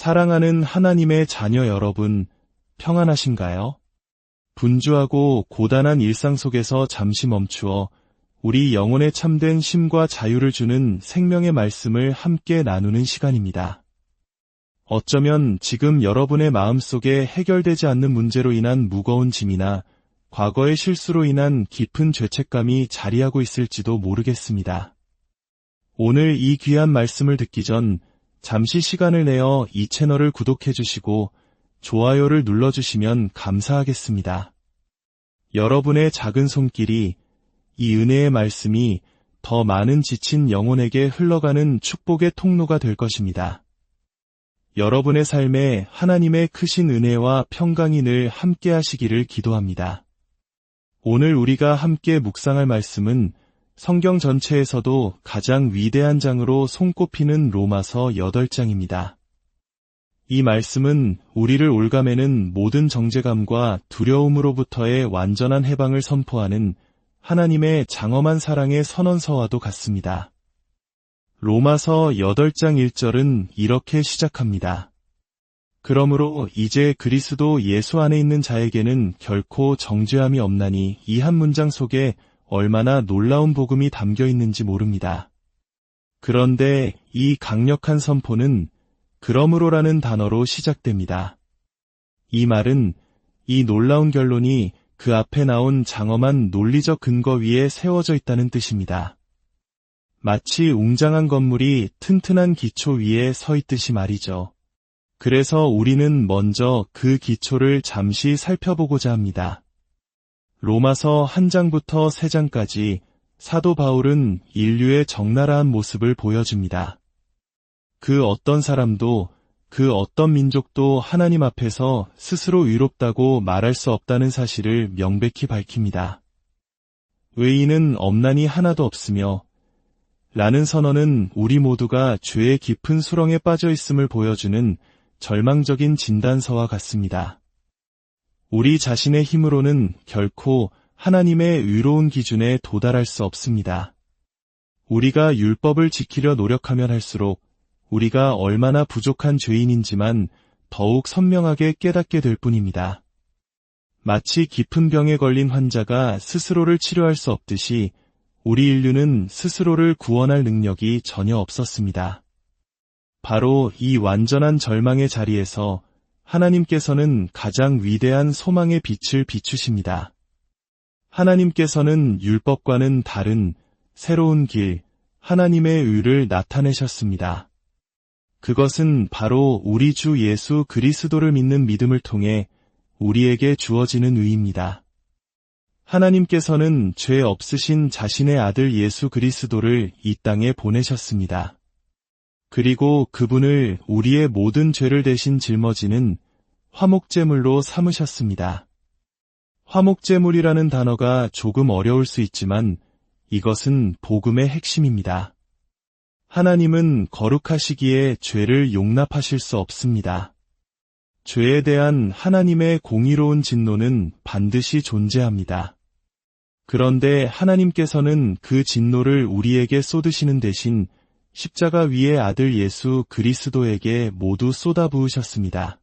사랑하는 하나님의 자녀 여러분, 평안하신가요? 분주하고 고단한 일상 속에서 잠시 멈추어 우리 영혼에 참된 쉼과 자유를 주는 생명의 말씀을 함께 나누는 시간입니다. 어쩌면 지금 여러분의 마음속에 해결되지 않는 문제로 인한 무거운 짐이나 과거의 실수로 인한 깊은 죄책감이 자리하고 있을지도 모르겠습니다. 오늘 이 귀한 말씀을 듣기 전 잠시 시간을 내어 이 채널을 구독해 주시고 좋아요를 눌러주시면 감사하겠습니다. 여러분의 작은 손길이 이 은혜의 말씀이 더 많은 지친 영혼에게 흘러가는 축복의 통로가 될 것입니다. 여러분의 삶에 하나님의 크신 은혜와 평강이 늘 함께 하시기를 기도합니다. 오늘 우리가 함께 묵상할 말씀은 성경 전체에서도 가장 위대한 장으로 손꼽히는 로마서 8장입니다. 이 말씀은 우리를 올가매는 모든 정죄감과 두려움으로부터의 완전한 해방을 선포하는 하나님의 장엄한 사랑의 선언서와도 같습니다. 로마서 8장 1절은 이렇게 시작합니다. 그러므로 이제 그리스도 예수 안에 있는 자에게는 결코 정죄함이 없나니, 이 한 문장 속에 얼마나 놀라운 복음이 담겨 있는지 모릅니다. 그런데 이 강력한 선포는 그러므로라는 단어로 시작됩니다. 이 말은 이 놀라운 결론이 그 앞에 나온 장엄한 논리적 근거 위에 세워져 있다는 뜻입니다. 마치 웅장한 건물이 튼튼한 기초 위에 서 있듯이 말이죠. 그래서 우리는 먼저 그 기초를 잠시 살펴보고자 합니다. 로마서 1장부터 3장까지 사도 바울은 인류의 적나라한 모습을 보여줍니다. 그 어떤 사람도, 그 어떤 민족도 하나님 앞에서 스스로 의롭다고 말할 수 없다는 사실을 명백히 밝힙니다. 의인은 없나니 하나도 없으며 라는 선언은 우리 모두가 죄의 깊은 수렁에 빠져 있음을 보여주는 절망적인 진단서와 같습니다. 우리 자신의 힘으로는 결코 하나님의 의로운 기준에 도달할 수 없습니다. 우리가 율법을 지키려 노력하면 할수록 우리가 얼마나 부족한 죄인인지만 더욱 선명하게 깨닫게 될 뿐입니다. 마치 깊은 병에 걸린 환자가 스스로를 치료할 수 없듯이 우리 인류는 스스로를 구원할 능력이 전혀 없었습니다. 바로 이 완전한 절망의 자리에서 하나님께서는 가장 위대한 소망의 빛을 비추십니다. 하나님께서는 율법과는 다른 새로운 길, 하나님의 의를 나타내셨습니다. 그것은 바로 우리 주 예수 그리스도를 믿는 믿음을 통해 우리에게 주어지는 의입니다. 하나님께서는 죄 없으신 자신의 아들 예수 그리스도를 이 땅에 보내셨습니다. 그리고 그분을 우리의 모든 죄를 대신 짊어지는 화목제물로 삼으셨습니다. 화목제물이라는 단어가 조금 어려울 수 있지만 이것은 복음의 핵심입니다. 하나님은 거룩하시기에 죄를 용납하실 수 없습니다. 죄에 대한 하나님의 공의로운 진노는 반드시 존재합니다. 그런데 하나님께서는 그 진노를 우리에게 쏟으시는 대신 십자가 위에 아들 예수 그리스도에게 모두 쏟아부으셨습니다.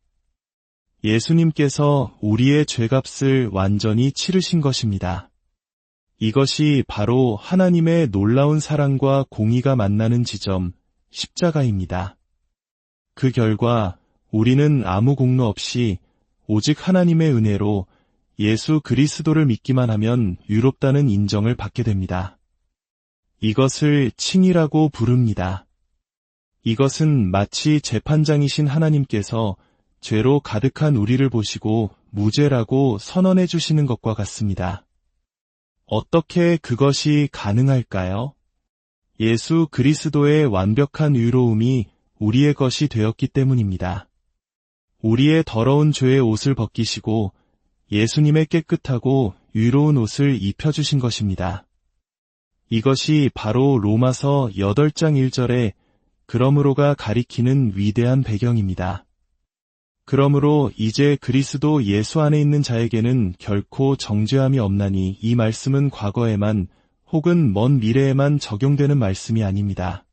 예수님께서 우리의 죄값을 완전히 치르신 것입니다. 이것이 바로 하나님의 놀라운 사랑과 공의가 만나는 지점, 십자가입니다. 그 결과 우리는 아무 공로 없이 오직 하나님의 은혜로 예수 그리스도를 믿기만 하면 의롭다는 인정을 받게 됩니다. 이것을 칭의라고 부릅니다. 이것은 마치 재판장이신 하나님께서 죄로 가득한 우리를 보시고 무죄라고 선언해 주시는 것과 같습니다. 어떻게 그것이 가능할까요? 예수 그리스도의 완벽한 의로움이 우리의 것이 되었기 때문입니다. 우리의 더러운 죄의 옷을 벗기시고 예수님의 깨끗하고 의로운 옷을 입혀주신 것입니다. 이것이 바로 로마서 8장 1절에 그러므로가 가리키는 위대한 배경입니다. 그러므로 이제 그리스도 예수 안에 있는 자에게는 결코 정죄함이 없나니, 이 말씀은 과거에만 혹은 먼 미래에만 적용되는 말씀이 아닙니다.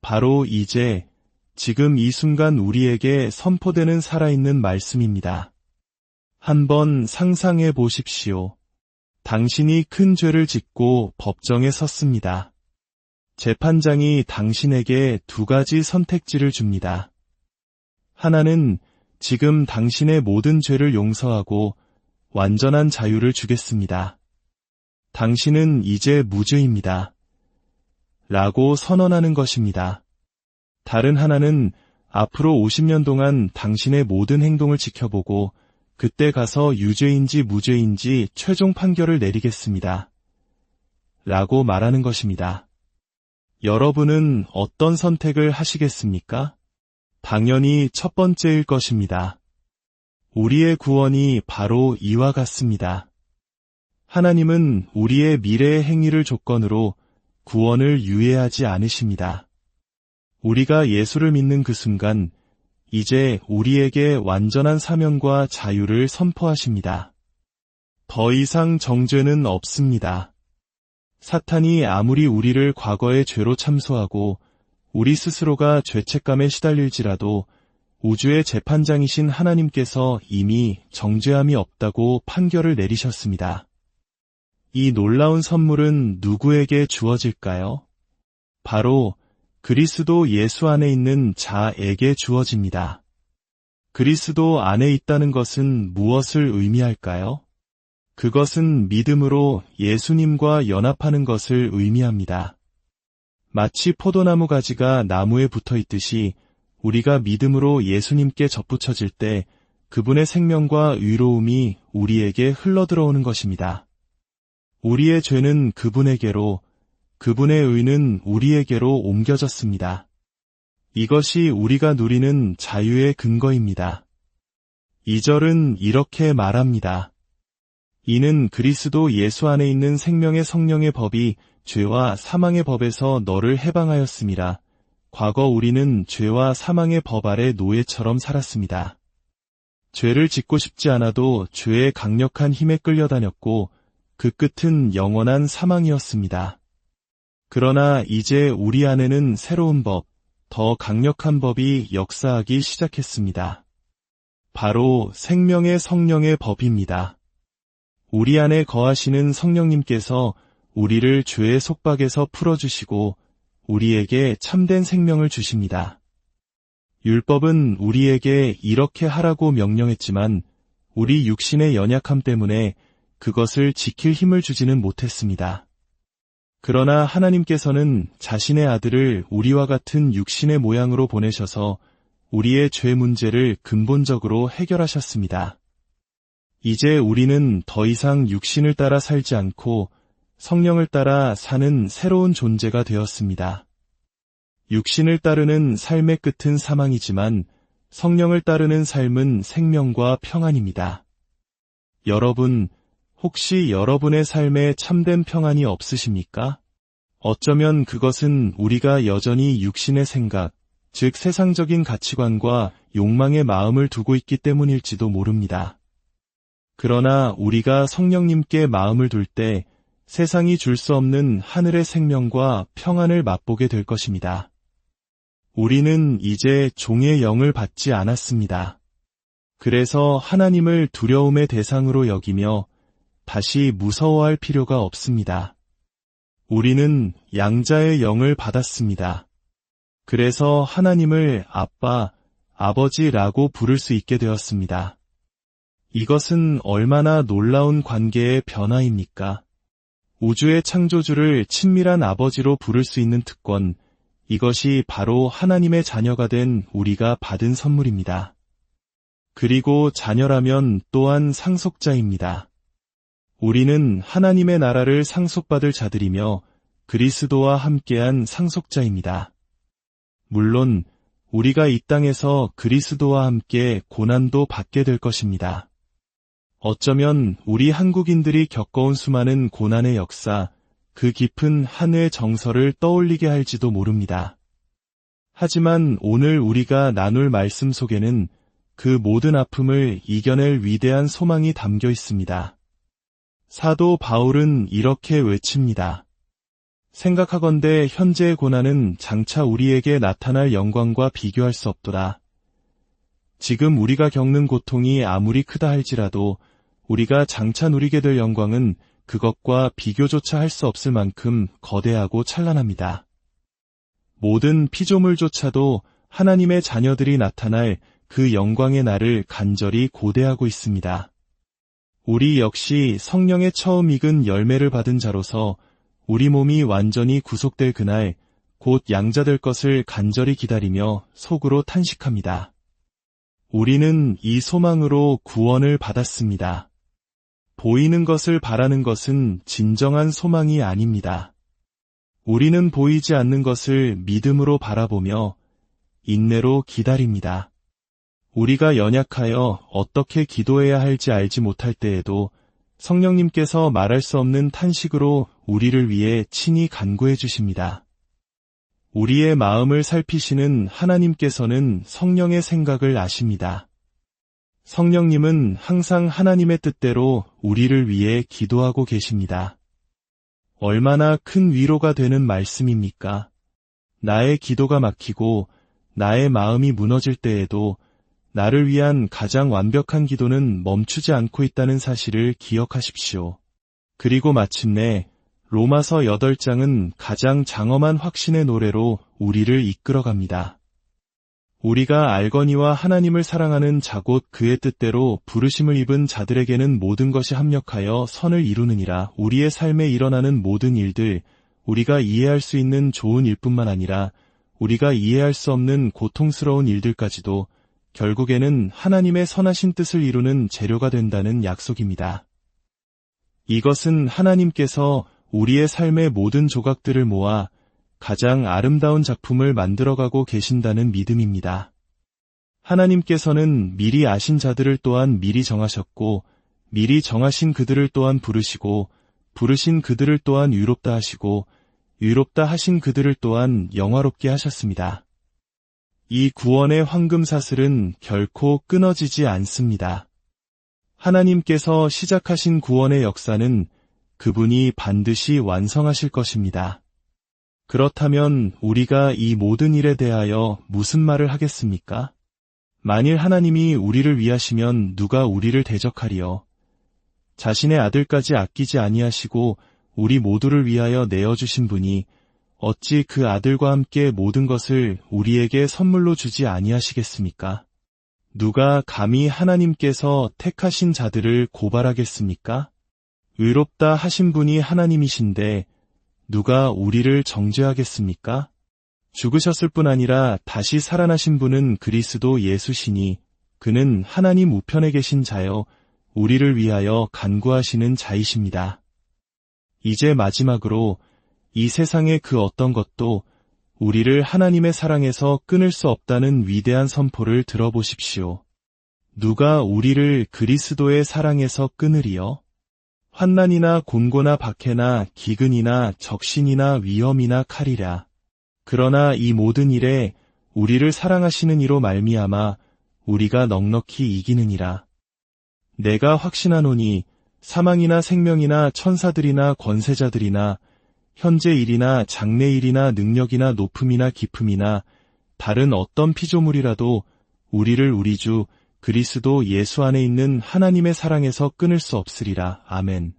바로 이제 지금 이 순간 우리에게 선포되는 살아있는 말씀입니다. 한번 상상해 보십시오. 당신이 큰 죄를 짓고 법정에 섰습니다. 재판장이 당신에게 두 가지 선택지를 줍니다. 하나는 지금 당신의 모든 죄를 용서하고 완전한 자유를 주겠습니다. 당신은 이제 무죄입니다. 라고 선언하는 것입니다. 다른 하나는 앞으로 50년 동안 당신의 모든 행동을 지켜보고 그때 가서 유죄인지 무죄인지 최종 판결을 내리겠습니다. 라고 말하는 것입니다. 여러분은 어떤 선택을 하시겠습니까? 당연히 첫 번째일 것입니다. 우리의 구원이 바로 이와 같습니다. 하나님은 우리의 미래의 행위를 조건으로 구원을 유예하지 않으십니다. 우리가 예수를 믿는 그 순간 이제 우리에게 완전한 사명과 자유를 선포하십니다. 더 이상 정죄는 없습니다. 사탄이 아무리 우리를 과거의 죄로 참소하고 우리 스스로가 죄책감에 시달릴지라도 우주의 재판장이신 하나님께서 이미 정죄함이 없다고 판결을 내리셨습니다. 이 놀라운 선물은 누구에게 주어질까요? 바로 그리스도 예수 안에 있는 자에게 주어집니다. 그리스도 안에 있다는 것은 무엇을 의미할까요? 그것은 믿음으로 예수님과 연합하는 것을 의미합니다. 마치 포도나무 가지가 나무에 붙어 있듯이 우리가 믿음으로 예수님께 접붙여질 때 그분의 생명과 의로움이 우리에게 흘러들어오는 것입니다. 우리의 죄는 그분에게로, 그분의 의는 우리에게로 옮겨졌습니다. 이것이 우리가 누리는 자유의 근거입니다. 2절은 이렇게 말합니다. 이는 그리스도 예수 안에 있는 생명의 성령의 법이 죄와 사망의 법에서 너를 해방하였음이라. 과거 우리는 죄와 사망의 법 아래 노예처럼 살았습니다. 죄를 짓고 싶지 않아도 죄의 강력한 힘에 끌려다녔고 그 끝은 영원한 사망이었습니다. 그러나 이제 우리 안에는 새로운 법, 더 강력한 법이 역사하기 시작했습니다. 바로 생명의 성령의 법입니다. 우리 안에 거하시는 성령님께서 우리를 죄의 속박에서 풀어주시고 우리에게 참된 생명을 주십니다. 율법은 우리에게 이렇게 하라고 명령했지만 우리 육신의 연약함 때문에 그것을 지킬 힘을 주지는 못했습니다. 그러나 하나님께서는 자신의 아들을 우리와 같은 육신의 모양으로 보내셔서 우리의 죄 문제를 근본적으로 해결하셨습니다. 이제 우리는 더 이상 육신을 따라 살지 않고 성령을 따라 사는 새로운 존재가 되었습니다. 육신을 따르는 삶의 끝은 사망이지만 성령을 따르는 삶은 생명과 평안입니다. 여러분, 혹시 여러분의 삶에 참된 평안이 없으십니까? 어쩌면 그것은 우리가 여전히 육신의 생각, 즉 세상적인 가치관과 욕망의 마음을 두고 있기 때문일지도 모릅니다. 그러나 우리가 성령님께 마음을 둘 때 세상이 줄 수 없는 하늘의 생명과 평안을 맛보게 될 것입니다. 우리는 이제 종의 영을 받지 않았습니다. 그래서 하나님을 두려움의 대상으로 여기며 다시 무서워할 필요가 없습니다. 우리는 양자의 영을 받았습니다. 그래서 하나님을 아빠, 아버지라고 부를 수 있게 되었습니다. 이것은 얼마나 놀라운 관계의 변화입니까? 우주의 창조주를 친밀한 아버지로 부를 수 있는 특권, 이것이 바로 하나님의 자녀가 된 우리가 받은 선물입니다. 그리고 자녀라면 또한 상속자입니다. 우리는 하나님의 나라를 상속받을 자들이며 그리스도와 함께한 상속자입니다. 물론 우리가 이 땅에서 그리스도와 함께 고난도 받게 될 것입니다. 어쩌면 우리 한국인들이 겪어온 수많은 고난의 역사, 그 깊은 한의 정서를 떠올리게 할지도 모릅니다. 하지만 오늘 우리가 나눌 말씀 속에는 그 모든 아픔을 이겨낼 위대한 소망이 담겨 있습니다. 사도 바울은 이렇게 외칩니다. 생각하건대 현재의 고난은 장차 우리에게 나타날 영광과 비교할 수 없도다. 지금 우리가 겪는 고통이 아무리 크다 할지라도 우리가 장차 누리게 될 영광은 그것과 비교조차 할 수 없을 만큼 거대하고 찬란합니다. 모든 피조물조차도 하나님의 자녀들이 나타날 그 영광의 날을 간절히 고대하고 있습니다. 우리 역시 성령의 처음 익은 열매를 받은 자로서 우리 몸이 완전히 구속될 그날 곧 양자될 것을 간절히 기다리며 속으로 탄식합니다. 우리는 이 소망으로 구원을 받았습니다. 보이는 것을 바라는 것은 진정한 소망이 아닙니다. 우리는 보이지 않는 것을 믿음으로 바라보며 인내로 기다립니다. 우리가 연약하여 어떻게 기도해야 할지 알지 못할 때에도 성령님께서 말할 수 없는 탄식으로 우리를 위해 친히 간구해 주십니다. 우리의 마음을 살피시는 하나님께서는 성령의 생각을 아십니다. 성령님은 항상 하나님의 뜻대로 우리를 위해 기도하고 계십니다. 얼마나 큰 위로가 되는 말씀입니까? 나의 기도가 막히고 나의 마음이 무너질 때에도 나를 위한 가장 완벽한 기도는 멈추지 않고 있다는 사실을 기억하십시오. 그리고 마침내 로마서 8장은 가장 장엄한 확신의 노래로 우리를 이끌어갑니다. 우리가 알거니와 하나님을 사랑하는 자곧 그의 뜻대로 부르심을 입은 자들에게는 모든 것이 합력하여 선을 이루느니라. 우리의 삶에 일어나는 모든 일들, 우리가 이해할 수 있는 좋은 일뿐만 아니라 우리가 이해할 수 없는 고통스러운 일들까지도 결국에는 하나님의 선하신 뜻을 이루는 재료가 된다는 약속입니다. 이것은 하나님께서 우리의 삶의 모든 조각들을 모아 가장 아름다운 작품을 만들어가고 계신다는 믿음입니다. 하나님께서는 미리 아신 자들을 또한 미리 정하셨고 미리 정하신 그들을 또한 부르시고 부르신 그들을 또한 의롭다 하시고 의롭다 하신 그들을 또한 영화롭게 하셨습니다. 이 구원의 황금사슬은 결코 끊어지지 않습니다. 하나님께서 시작하신 구원의 역사는 그분이 반드시 완성하실 것입니다. 그렇다면 우리가 이 모든 일에 대하여 무슨 말을 하겠습니까? 만일 하나님이 우리를 위하시면 누가 우리를 대적하리요? 자신의 아들까지 아끼지 아니하시고 우리 모두를 위하여 내어주신 분이 어찌 그 아들과 함께 모든 것을 우리에게 선물로 주지 아니하시겠습니까? 누가 감히 하나님께서 택하신 자들을 고발하겠습니까? 의롭다 하신 분이 하나님이신데 누가 우리를 정죄하겠습니까? 죽으셨을 뿐 아니라 다시 살아나신 분은 그리스도 예수시니 그는 하나님 우편에 계신 자여 우리를 위하여 간구하시는 자이십니다. 이제 마지막으로 이 세상의 그 어떤 것도 우리를 하나님의 사랑에서 끊을 수 없다는 위대한 선포를 들어보십시오. 누가 우리를 그리스도의 사랑에서 끊으리요? 환난이나 곤고나 박해나 기근이나 적신이나 위험이나 칼이라. 그러나 이 모든 일에 우리를 사랑하시는 이로 말미암아 우리가 넉넉히 이기느니라. 내가 확신하노니 사망이나 생명이나 천사들이나 권세자들이나 현재 일이나 장래 일이나 능력이나 높음이나 깊음이나 다른 어떤 피조물이라도 우리를 우리 주 그리스도 예수 안에 있는 하나님의 사랑에서 끊을 수 없으리라. 아멘.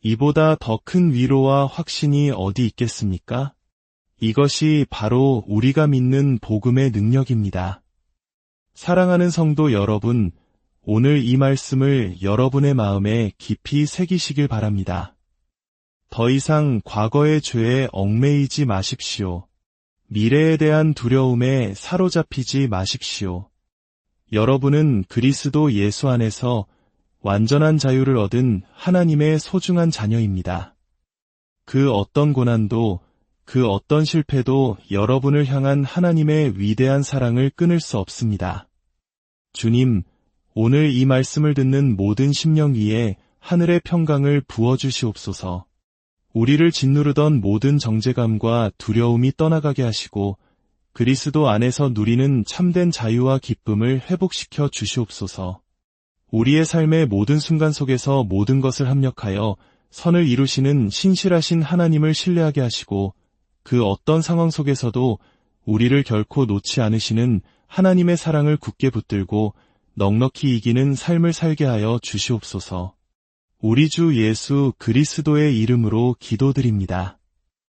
이보다 더 큰 위로와 확신이 어디 있겠습니까? 이것이 바로 우리가 믿는 복음의 능력입니다. 사랑하는 성도 여러분, 오늘 이 말씀을 여러분의 마음에 깊이 새기시길 바랍니다. 더 이상 과거의 죄에 얽매이지 마십시오. 미래에 대한 두려움에 사로잡히지 마십시오. 여러분은 그리스도 예수 안에서 완전한 자유를 얻은 하나님의 소중한 자녀입니다. 그 어떤 고난도, 그 어떤 실패도 여러분을 향한 하나님의 위대한 사랑을 끊을 수 없습니다. 주님, 오늘 이 말씀을 듣는 모든 심령 위에 하늘의 평강을 부어주시옵소서. 우리를 짓누르던 모든 정죄감과 두려움이 떠나가게 하시고 그리스도 안에서 누리는 참된 자유와 기쁨을 회복시켜 주시옵소서. 우리의 삶의 모든 순간 속에서 모든 것을 합력하여 선을 이루시는 신실하신 하나님을 신뢰하게 하시고 그 어떤 상황 속에서도 우리를 결코 놓지 않으시는 하나님의 사랑을 굳게 붙들고 넉넉히 이기는 삶을 살게 하여 주시옵소서. 우리 주 예수 그리스도의 이름으로 기도드립니다.